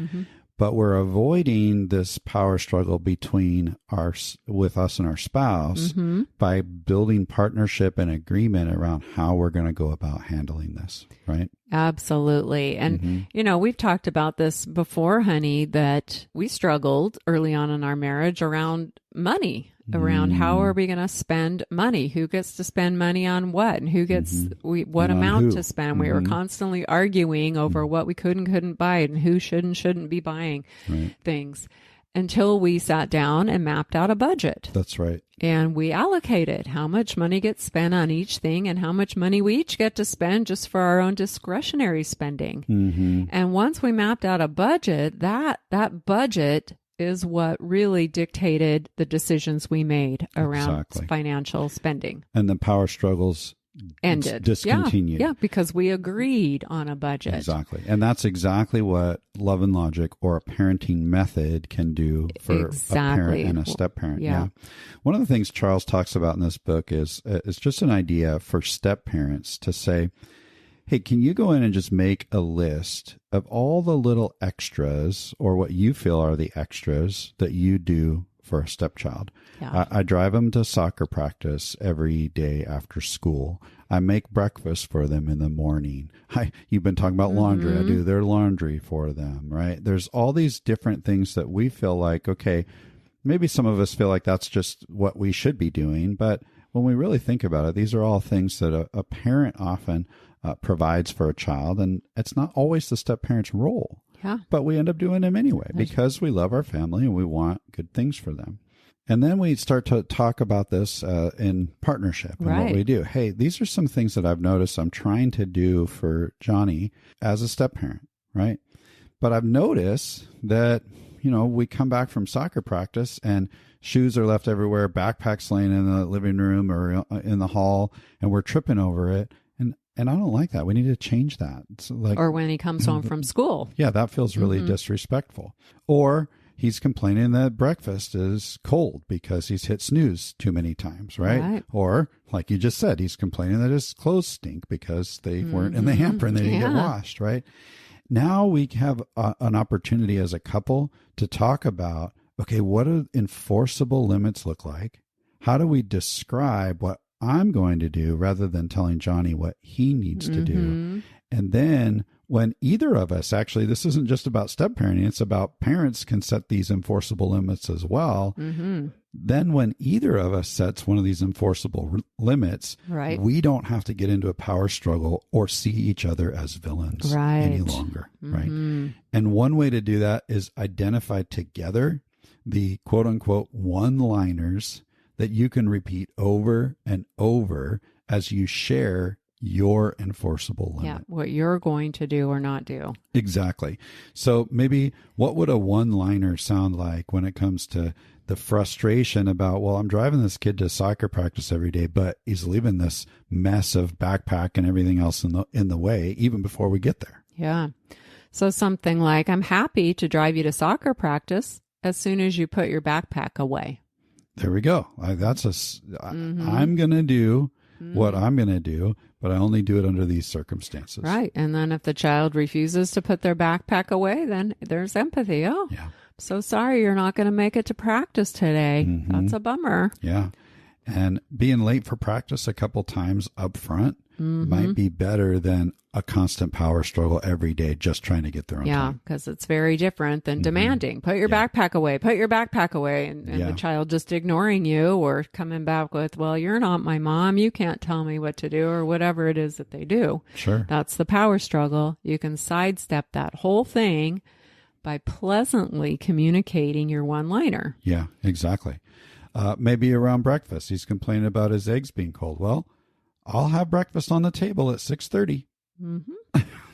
A: but we're avoiding this power struggle with us and our spouse by building partnership and agreement around how we're going to go about handling this, right?
B: Absolutely. And, we've talked about this before, honey, that we struggled early on in our marriage around money, around how are we going to spend money? Who gets to spend money on what? And who gets what amount to spend? We were constantly arguing over what we could and couldn't buy and who should and shouldn't be buying things until we sat down and mapped out a budget.
A: That's right.
B: And we allocated how much money gets spent on each thing and how much money we each get to spend just for our own discretionary spending. And once we mapped out a budget, that budget is what really dictated the decisions we made around financial spending.
A: And the power struggles ended. Discontinued.
B: Yeah, because we agreed on a budget. Exactly.
A: And that's exactly what Love and Logic or a parenting method can do for a parent and a step-parent. Yeah. One of the things Charles talks about in this book is just an idea for step-parents to say, hey, can you go in and just make a list of all the little extras or what you feel are the extras that you do for a stepchild? Yeah. I drive them to soccer practice every day after school. I make breakfast for them in the morning. You've been talking about laundry. I do their laundry for them, right? There's all these different things that we feel like, okay, maybe some of us feel like that's just what we should be doing. But when we really think about it, these are all things that a parent often provides for a child, and it's not always the step-parent's role.
B: Yeah.
A: But we end up doing them anyway because we love our family and we want good things for them. And then we start to talk about this in partnership and what we do. Hey, these are some things that I've noticed I'm trying to do for Johnny as a step-parent, right? But I've noticed that, we come back from soccer practice and shoes are left everywhere, backpacks laying in the living room or in the hall, and we're tripping over it. And I don't like that. We need to change that.
B: Or when he comes home from school.
A: Yeah, that feels really disrespectful. Or he's complaining that breakfast is cold because he's hit snooze too many times, right? Or, like you just said, he's complaining that his clothes stink because they weren't in the hamper and they didn't get washed, right? Now we have an opportunity as a couple to talk about, okay, what do enforceable limits look like? How do we describe what I'm going to do rather than telling Johnny what he needs to do? And then when either of us, actually, this isn't just about step-parenting, it's about parents can set these enforceable limits as well. Then when either of us sets one of these enforceable limits, we don't have to get into a power struggle or see each other as villains any longer, right? And one way to do that is identify together the quote-unquote one-liners that you can repeat over and over as you share your enforceable limit.
B: Yeah, what you're going to do or not do.
A: Exactly. So maybe what would a one-liner sound like when it comes to the frustration about, well, I'm driving this kid to soccer practice every day, but he's leaving this mess of backpack and everything else in the way even before we get there.
B: Yeah. So something like, I'm happy to drive you to soccer practice as soon as you put your backpack away.
A: There we go. I'm going to do what I'm going to do, but I only do it under these circumstances.
B: Right. And then if the child refuses to put their backpack away, then there's empathy. Oh, yeah. So sorry you're not going to make it to practice today. That's a bummer.
A: Yeah. And being late for practice a couple times up front might be better than a constant power struggle every day just trying to get there on time.
B: Yeah, because it's very different than demanding, put your backpack away, put your backpack away, and the child just ignoring you or coming back with, well, you're not my mom, you can't tell me what to do, or whatever it is that they do.
A: Sure.
B: That's the power struggle. You can sidestep that whole thing by pleasantly communicating your one-liner.
A: Yeah, exactly. Maybe around breakfast, he's complaining about his eggs being cold. Well, I'll have breakfast on the table at 6:30.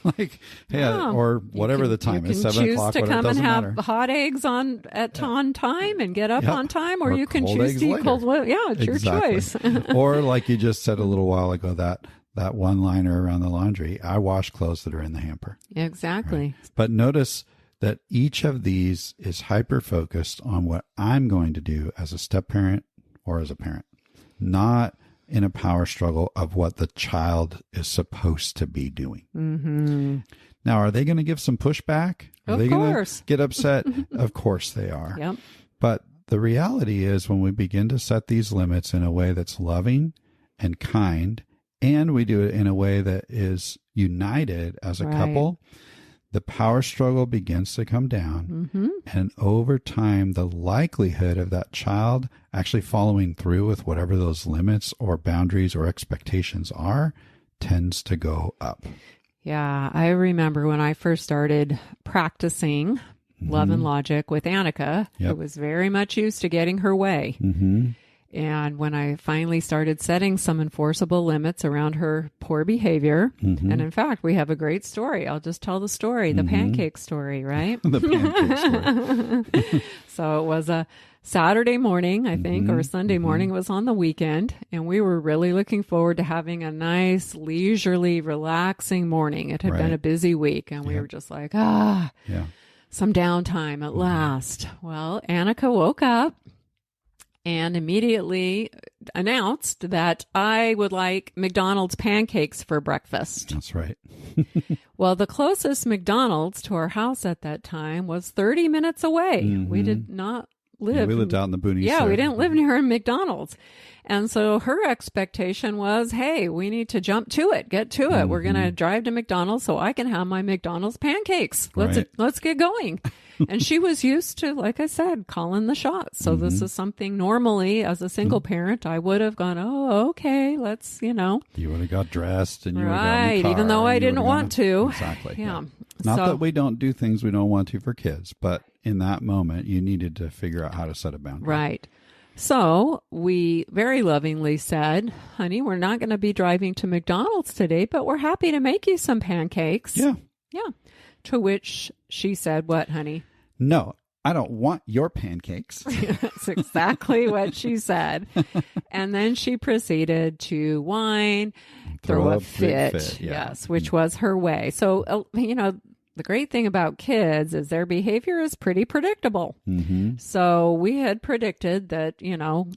A: Or whatever the time is, 7 o'clock.
B: You can choose to come and have hot eggs on time and get up on time, or you can choose to eat cold. Yeah, it's your choice.
A: Or like you just said a little while ago, that one-liner around the laundry, I wash clothes that are in the hamper.
B: Exactly.
A: Right? But notice that each of these is hyper-focused on what I'm going to do as a step-parent or as a parent, not in a power struggle of what the child is supposed to be doing. Now, are they going to give some pushback? Are
B: Of
A: they going
B: course.
A: to get upset? Of course they are.
B: Yep.
A: But the reality is when we begin to set these limits in a way that's loving and kind, and we do it in a way that is united as a
B: Right.
A: couple, the power struggle begins to come down.
B: Mm-hmm.
A: And over time, the likelihood of that child actually following through with whatever those limits or boundaries or expectations are tends to go up.
B: Yeah, I remember when I first started practicing love and logic with Annika,
A: Yep.
B: who was very much used to getting her way.
A: Mm-hmm.
B: And when I finally started setting some enforceable limits around her poor behavior, and in fact, we have a great story. I'll just tell the story, the pancake story, right?
A: The pancake story.
B: So it was a Saturday morning, I think, or Sunday morning. It was on the weekend. And we were really looking forward to having a nice, leisurely, relaxing morning. It had been
A: Right.
B: a busy week. And we were just like,
A: Yeah.
B: some downtime at last. Well, Annika woke up and immediately announced that I would like McDonald's pancakes for breakfast.
A: That's right.
B: Well, the closest McDonald's to our house at that time was 30 minutes away. We did not live.
A: We lived out in the boonies.
B: Yeah,
A: there.
B: we didn't live near a McDonald's. And so her expectation was, hey, we need to jump to it, get to it. We're going to drive to McDonald's so I can have my McDonald's pancakes.
A: Right.
B: Let's get going. And she was used to, like I said, calling the shots. So this is something normally as a single parent, I would have gone, oh, okay, let's,
A: You would have got dressed and you would have got in
B: right,
A: the car,
B: even though I
A: and you
B: didn't
A: would have
B: want to.
A: Exactly.
B: Yeah.
A: Not
B: So-
A: that we don't do things we don't want to for kids, but in that moment, you needed to figure out how to set a boundary.
B: Right. So we very lovingly said, honey, we're not going to be driving to McDonald's today, but we're happy to make you some pancakes.
A: Yeah.
B: Yeah. To which she said, what, honey?
A: No, I don't want your pancakes.
B: That's exactly what she said. And then she proceeded to whine, throw a
A: big
B: fit.
A: yeah.
B: Yes, which was her way. So, the great thing about kids is their behavior is pretty predictable.
A: Mm-hmm.
B: So we had predicted that,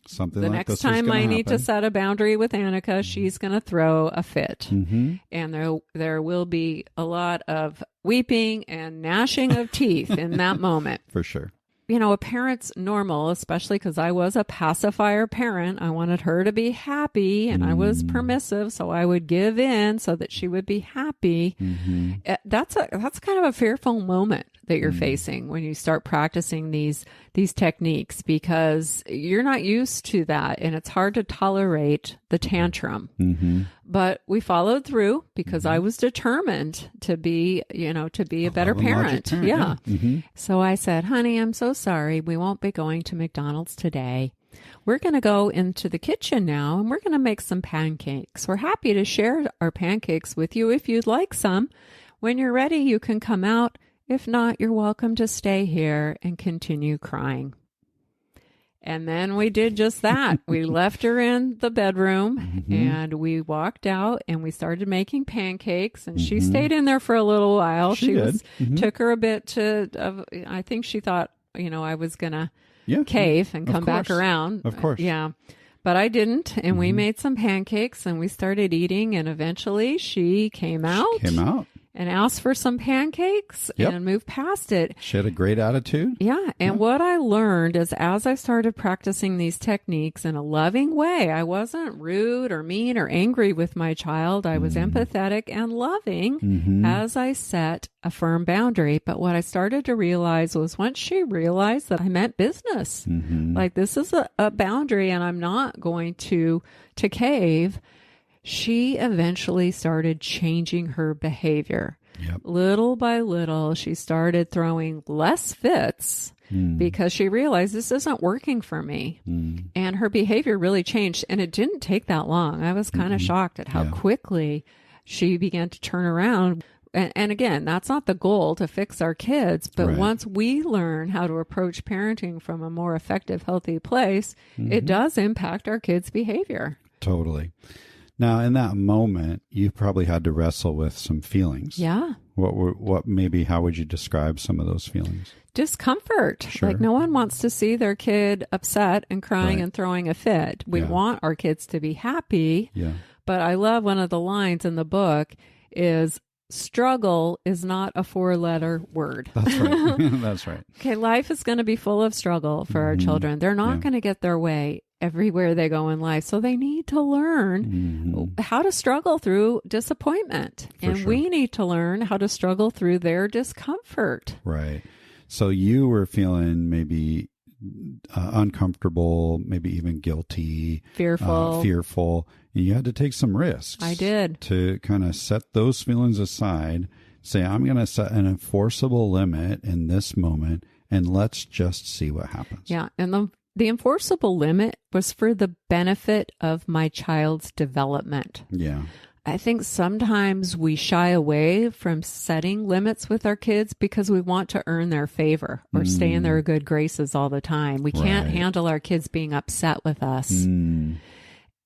A: Something
B: the
A: like
B: next
A: this was
B: time
A: gonna
B: I need to
A: happen.
B: set a boundary with Annika, she's going to throw a fit.
A: Mm-hmm.
B: And there will be a lot of weeping and gnashing of teeth in that moment.
A: For sure.
B: A parent's normal, especially because I was a pacifier parent. I wanted her to be happy and I was permissive, so I would give in so that she would be happy.
A: Mm-hmm.
B: That's kind of a fearful moment that you're facing when you start practicing these techniques, because you're not used to that and it's hard to tolerate the tantrum.
A: Mm-hmm.
B: But we followed through because I was determined to be a better
A: love and logic
B: parent.
A: parent,
B: Yeah.
A: yeah. Mm-hmm.
B: So I said, honey, I'm so sorry. We won't be going to McDonald's today. We're going to go into the kitchen now and we're going to make some pancakes. We're happy to share our pancakes with you if you'd like some. When you're ready, you can come out. If not, you're welcome to stay here and continue crying. And then we did just that. We left her in the bedroom and we walked out and we started making pancakes, and she stayed in there for a little while.
A: She did.
B: Took her a bit I think she thought, I was going to
A: Yeah.
B: cave and
A: Of
B: come back
A: course.
B: around.
A: Of course.
B: Yeah. But I didn't. And we made some pancakes and we started eating, and eventually she came out.
A: Came out.
B: And asked for some pancakes
A: Yep.
B: and moved past it.
A: She had a great attitude.
B: Yeah. And what I learned is as I started practicing these techniques in a loving way, I wasn't rude or mean or angry with my child. I was empathetic and loving as I set a firm boundary. But what I started to realize was once she realized that I meant business, like this is a boundary and I'm not going to cave, she eventually started changing her behavior.
A: Yep.
B: Little by little, she started throwing less fits because she realized this isn't working for me. And her behavior really changed. And it didn't take that long. I was kind of shocked at how quickly she began to turn around. And again, that's not the goal to fix our kids. But
A: Right.
B: once we learn how to approach parenting from a more effective, healthy place, it does impact our kids' behavior.
A: Totally. Now, in that moment, you probably had to wrestle with some feelings.
B: Yeah.
A: How would you describe some of those feelings?
B: Discomfort.
A: Sure.
B: Like no one wants to see their kid upset and crying
A: Right.
B: and throwing a fit. We
A: Yeah.
B: want our kids to be happy.
A: Yeah.
B: But I love one of the lines in the book is struggle is not a 4-letter word.
A: That's right. That's right.
B: Okay, life is going to be full of struggle for our children. They're not going to get their way everywhere they go in life. So they need to learn how to struggle through disappointment. And we need to learn how to struggle through their discomfort.
A: Right. So you were feeling maybe uncomfortable, maybe even guilty, fearful. And you had to take some risks.
B: I did.
A: To kind of set those feelings aside, say, I'm going to set an enforceable limit in this moment, and let's just see what happens.
B: Yeah. And the enforceable limit was for the benefit of my child's development.
A: Yeah.
B: I think sometimes we shy away from setting limits with our kids because we want to earn their favor or stay in their good graces all the time. We can't handle our kids being upset with us.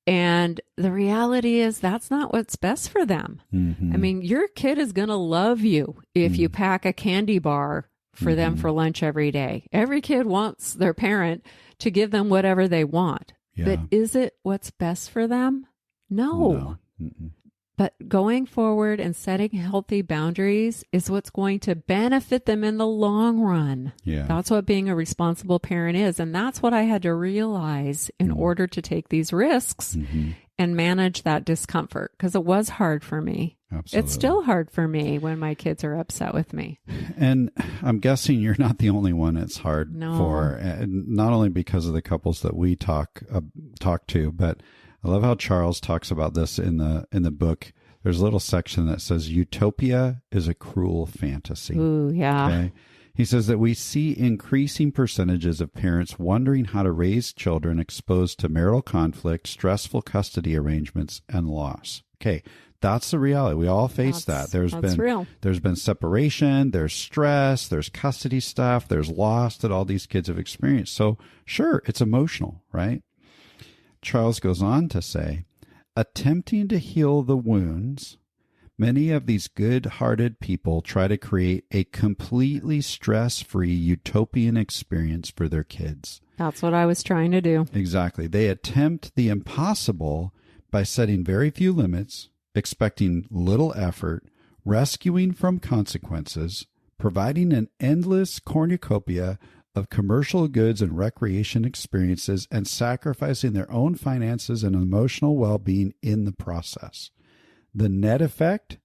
B: And the reality is that's not what's best for them. I mean, your kid is going to love you if you pack a candy bar for them for lunch every day. Every kid wants their parent to give them whatever they want.
A: Yeah.
B: But is it what's best for them? No. But going forward and setting healthy boundaries is what's going to benefit them in the long run.
A: Yeah.
B: That's what being a responsible parent is. And that's what I had to realize in order to take these risks and manage that discomfort, because it was hard for me.
A: Absolutely.
B: It's still hard for me when my kids are upset with me.
A: And I'm guessing you're not the only one it's hard for, and not only because of the couples that we talk to, but I love how Charles talks about this in the book. There's a little section that says utopia is a cruel fantasy.
B: Ooh, yeah.
A: Okay? He says that we see increasing percentages of parents wondering how to raise children exposed to marital conflict, stressful custody arrangements, and loss. Okay, that's the reality. We all face that. There's been separation, there's stress, there's custody stuff, there's loss that all these kids have experienced. So sure, it's emotional, right? Charles goes on to say, attempting to heal the wounds, many of these good-hearted people try to create a completely stress-free utopian experience for their kids.
B: That's what I was trying to do.
A: Exactly. They attempt the impossible by setting very few limits, expecting little effort, rescuing from consequences, providing an endless cornucopia of commercial goods and recreation experiences, and sacrificing their own finances and emotional well-being in the process. The net effect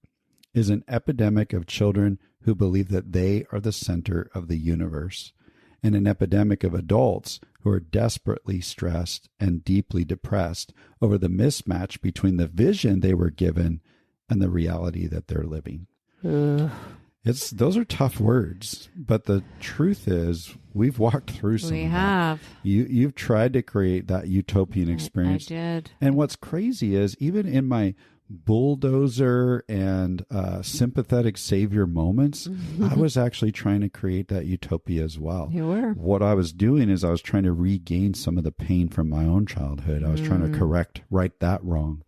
A: is an epidemic of children who believe that they are the center of the universe, and an epidemic of adults who are desperately stressed and deeply depressed over the mismatch between the vision they were given and the reality that they're living. Those are tough words, but the truth is we've walked through some.
B: We have.
A: You've tried to create that utopian experience.
B: I did.
A: And what's crazy is even in my bulldozer and sympathetic savior moments, I was actually trying to create that utopia as well.
B: You were.
A: What I was doing is I was trying to regain some of the pain from my own childhood. I was trying to right that wrong.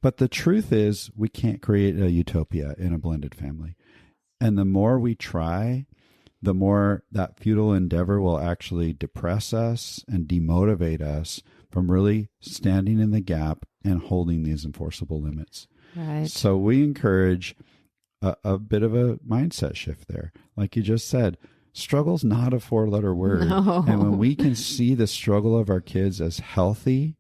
A: But the truth is we can't create a utopia in a blended family. And the more we try, the more that futile endeavor will actually depress us and demotivate us from really standing in the gap and holding these enforceable limits.
B: Right.
A: So we encourage a bit of a mindset shift there. Like you just said, struggle's not a 4-letter word.
B: No.
A: And when we can see the struggle of our kids as healthy,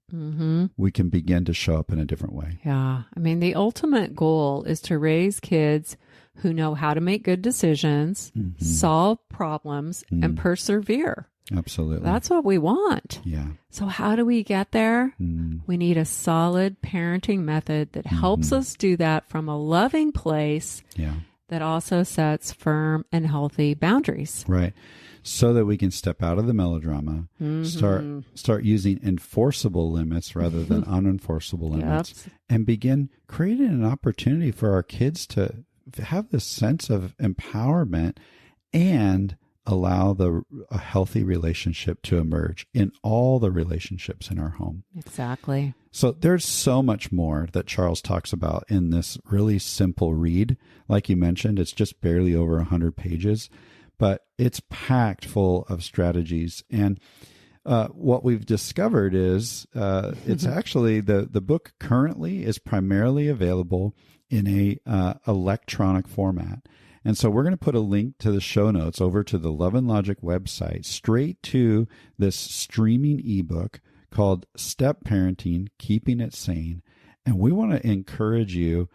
A: we can begin to show up in a different way.
B: Yeah. I mean, the ultimate goal is to raise kids who know how to make good decisions, solve problems, and persevere.
A: Absolutely.
B: That's what we want.
A: Yeah.
B: So how do we get there? We need a solid parenting method that helps us do that from a loving place that also sets firm and healthy boundaries.
A: Right. So that we can step out of the melodrama, start using enforceable limits rather than unenforceable limits, and begin creating an opportunity for our kids to have this sense of empowerment and allow a healthy relationship to emerge in all the relationships in our home.
B: Exactly.
A: So there's so much more that Charles talks about in this really simple read. Like you mentioned, it's just barely over 100 pages, but it's packed full of strategies. And what we've discovered is it's actually the book currently is primarily available in a electronic format. And so we're going to put a link to the show notes over to the Love and Logic website, straight to this streaming ebook called Stepparenting, Keeping It Sane. And we want to encourage you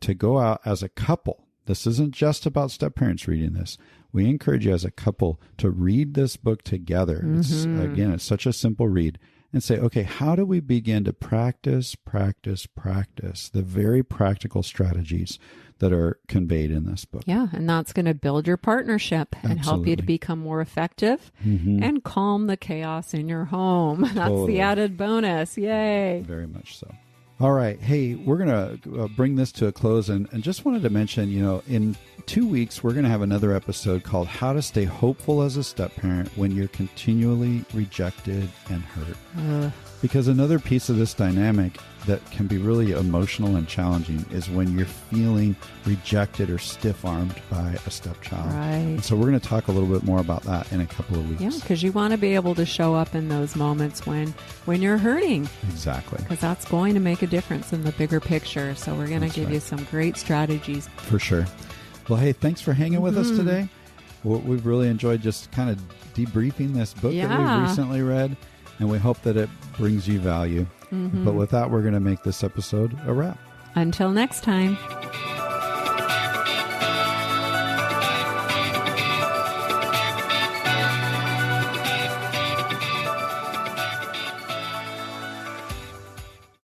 A: to go out as a couple. This isn't just about step parents reading this. We encourage you as a couple to read this book together.
B: Mm-hmm.
A: It's such a simple read. And say, okay, how do we begin to practice the very practical strategies that are conveyed in this book?
B: Yeah, and that's going to build your partnership and help you to become more effective and calm the chaos in your home. That's the added bonus. Yay.
A: Very much so. All right. Hey, we're going to bring this to a close and just wanted to mention, in 2 weeks, we're going to have another episode called How to Stay Hopeful as a Step-Parent When You're Continually Rejected and Hurt. Because another piece of this dynamic that can be really emotional and challenging is when you're feeling rejected or stiff-armed by a stepchild.
B: Right.
A: And so we're going to talk a little bit more about that in a couple of weeks.
B: Yeah, because you want to be able to show up in those moments when you're hurting.
A: Exactly.
B: Because that's going to make a difference in the bigger picture. So we're going to give you some great strategies.
A: For sure. Well, hey, thanks for hanging with us today. We've really enjoyed just kind of debriefing this book that we've recently read, and we hope that it brings you value. But with that, we're going to make this episode a wrap.
B: Until next time.